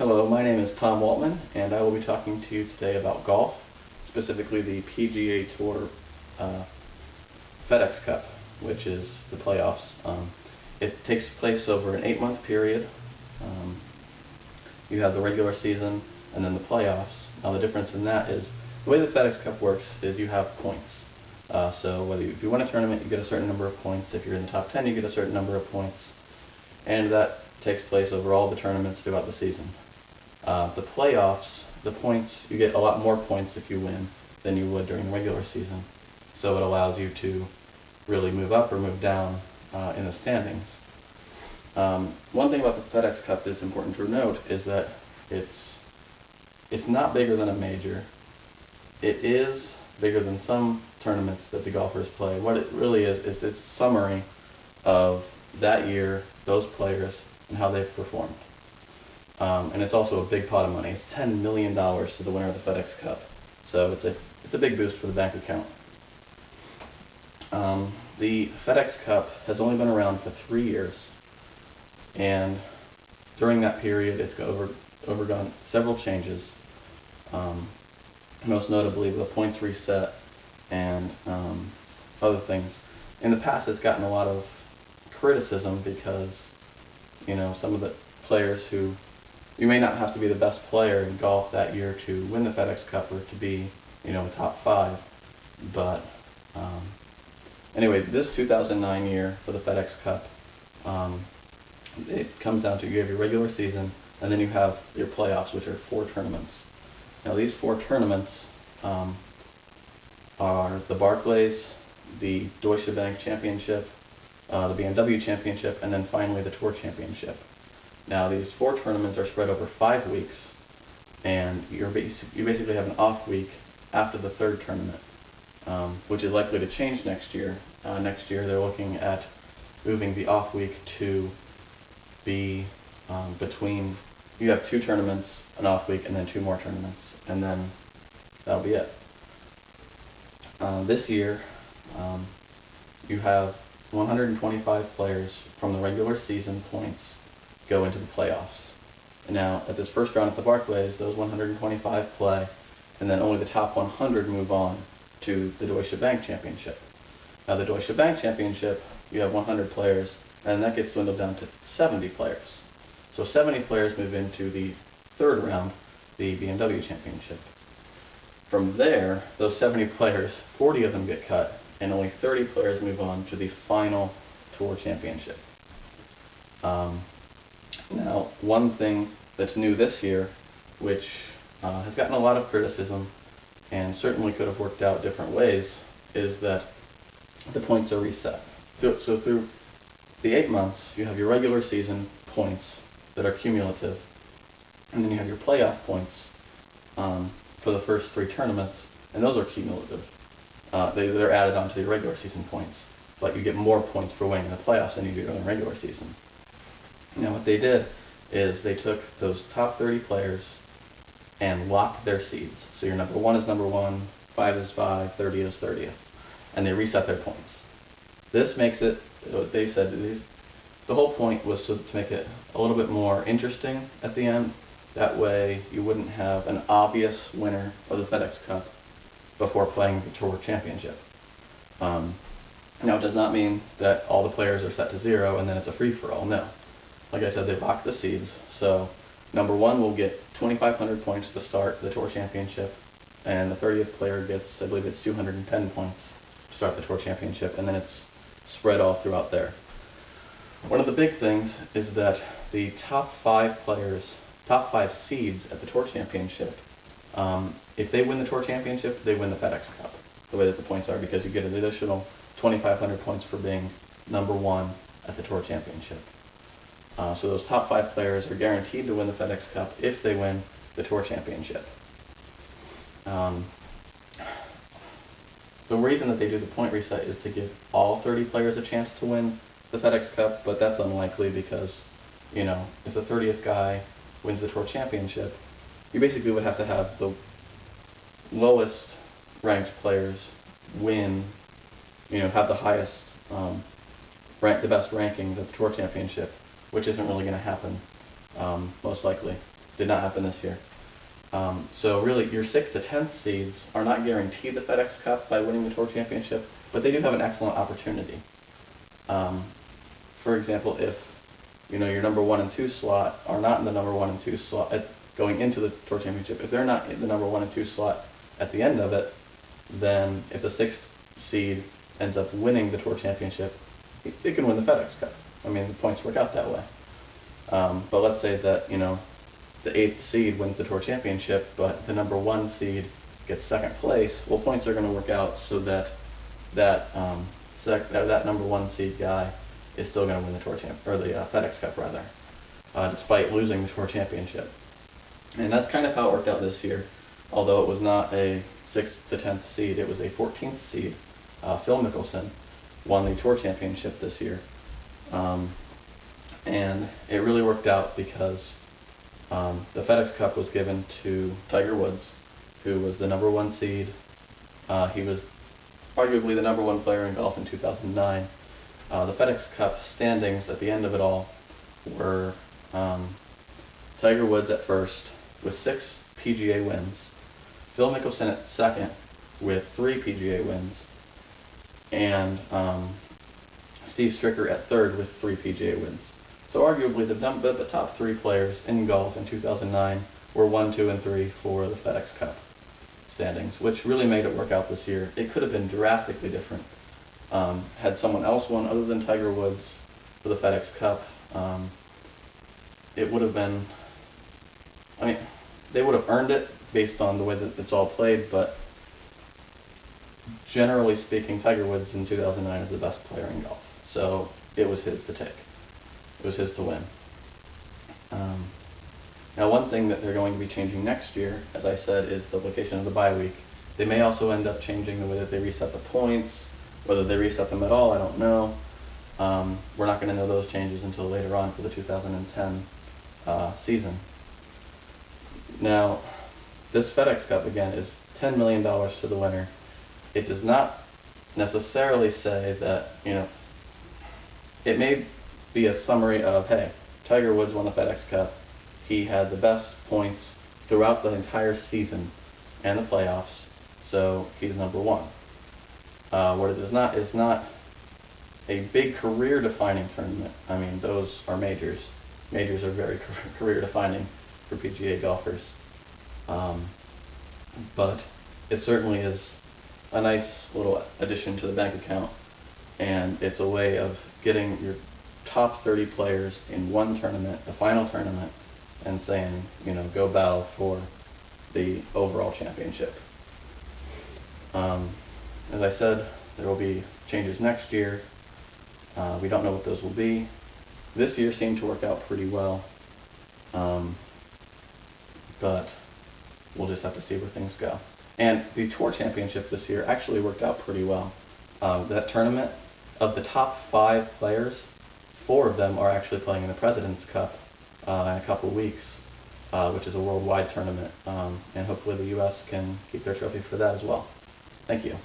Hello, my name is Tom Waltman, and I will be talking to you today about golf, specifically the PGA Tour uh, FedEx Cup, which is the playoffs. It takes place over an 8-month period. Um, you have the regular season and then the playoffs. Now the difference in that is the way the FedEx Cup works is you have points. So if you win a tournament, you get a certain number of points. If you're in the top 10, you get a certain number of points. And that takes place over all the tournaments throughout the season. The playoffs, the points, you get a lot more points if you win than you would during the regular season. So it allows you to really move up or move down in the standings. One thing about the FedEx Cup that's important to note is that it's not bigger than a major. It is bigger than some tournaments that the golfers play. What it really is it's a summary of that year, those players, and how they've performed. And it's also a big pot of money. It's $10 million to the winner of the FedEx Cup. So it's a big boost for the bank account. The FedEx Cup has only been around for 3 years. And during that period, it's overgone several changes. Most notably the points reset and other things. In the past, it's gotten a lot of criticism because, some of the players who, you may not have to be the best player in golf that year to win the FedEx Cup or to be, a top 5. But anyway, this 2009 year for the FedEx Cup, it comes down to you have your regular season and then you have your playoffs, which are 4 tournaments. Now these 4 tournaments are the Barclays, the Deutsche Bank Championship, the BMW Championship, and then finally the Tour Championship. Now these 4 tournaments are spread over 5 weeks, and you basically have an off week after the 3rd tournament, which is likely to change next year. Next year they're looking at moving the off week to be between, you have 2 tournaments, an off week, and then 2 more tournaments, and then that'll be it. This year you have 125 players from the regular season points go into the playoffs. And now, at this first round at the Barclays, those 125 play, and then only the top 100 move on to the Deutsche Bank Championship. Now, the Deutsche Bank Championship, you have 100 players, and that gets dwindled down to 70 players. So 70 players move into the 3rd round, the BMW Championship. From there, those 70 players, 40 of them get cut, and only 30 players move on to the final Tour Championship. Now, one thing that's new this year, which has gotten a lot of criticism and certainly could have worked out different ways, is that the points are reset. So through the 8 months, you have your regular season points that are cumulative, and then you have your playoff points for the first 3 tournaments, and those are cumulative. They're added onto the regular season points, but you get more points for winning the playoffs than you do in the regular season. Now what they did is they took those top 30 players and locked their seeds. So your number 1 is number 1, 5 is 5, 30 is 30th, and they reset their points. This makes it, they said, the whole point was to make it a little bit more interesting at the end. That way you wouldn't have an obvious winner of the FedEx Cup before playing the Tour Championship. Now it does not mean that all the players are set to 0 and then it's a free-for-all, no. Like I said, they locked the seeds, so number 1 will get 2,500 points to start the Tour Championship, and the 30th player gets, I believe it's 210 points to start the Tour Championship, and then it's spread all throughout there. One of the big things is that the top 5 players, top 5 seeds at the Tour Championship, if they win the Tour Championship, they win the FedEx Cup, the way that the points are, because you get an additional 2,500 points for being number 1 at the Tour Championship. So those top 5 players are guaranteed to win the FedEx Cup if they win the Tour Championship. The reason that they do the point reset is to give all 30 players a chance to win the FedEx Cup, but that's unlikely because, if the 30th guy wins the Tour Championship, you basically would have to have the lowest ranked players win, have the highest, the best rankings at the Tour Championship, which isn't really going to happen, most likely. did not happen this year. So really, your 6th to 10th seeds are not guaranteed the FedEx Cup by winning the Tour Championship, but they do have an excellent opportunity. For example, if your number 1 and 2 slot are not in the number 1 and 2 slot going into the Tour Championship, if they're not in the number 1 and 2 slot at the end of it, then if the 6th seed ends up winning the Tour Championship, it can win the FedEx Cup. I mean, the points work out that way. But let's say that the 8th seed wins the Tour Championship, but the number 1 seed gets 2nd place. Well, points are going to work out so that that number 1 seed guy is still going to win the the FedEx Cup rather, despite losing the Tour Championship. And that's kind of how it worked out this year. Although it was not a 6th to 10th seed, it was a 14th seed. Phil Mickelson won the Tour Championship this year, and it really worked out because the FedEx Cup was given to Tiger Woods, who was the number 1 seed. He was arguably the number 1 player in golf in 2009. The FedEx Cup standings at the end of it all were Tiger Woods at first with 6 PGA wins, Phil Mickelson at 2nd with 3 PGA wins, and Steve Stricker at 3rd with 3 PGA wins. So arguably the top 3 players in golf in 2009 were 1, 2, and 3 for the FedEx Cup standings, which really made it work out this year. It could have been drastically different had someone else won other than Tiger Woods for the FedEx Cup. It would have been, they would have earned it based on the way that it's all played, but generally speaking, Tiger Woods in 2009 is the best player in golf. So it was his to take. It was his to win. Now, one thing that they're going to be changing next year, as I said, is the location of the bye week. They may also end up changing the way that they reset the points. Whether they reset them at all, I don't know. We're not going to know those changes until later on for the 2010 season. Now, this FedEx Cup, again, is $10 million to the winner. It does not necessarily say that, it may be a summary of, hey, Tiger Woods won the FedEx Cup. He had the best points throughout the entire season and the playoffs, so he's number 1. What it is not a big career-defining tournament. I mean, those are majors. Majors are very career-defining for PGA golfers. But it certainly is a nice little addition to the bank account, and it's a way of getting your top 30 players in one tournament, the final tournament, and saying, go battle for the overall championship. As I said, there will be changes next year. We don't know what those will be. This year seemed to work out pretty well, but we'll just have to see where things go. And the Tour Championship this year actually worked out pretty well. That tournament, of the top 5 players, 4 of them are actually playing in the President's Cup in a couple of weeks, which is a worldwide tournament, and hopefully the U.S. can keep their trophy for that as well. Thank you.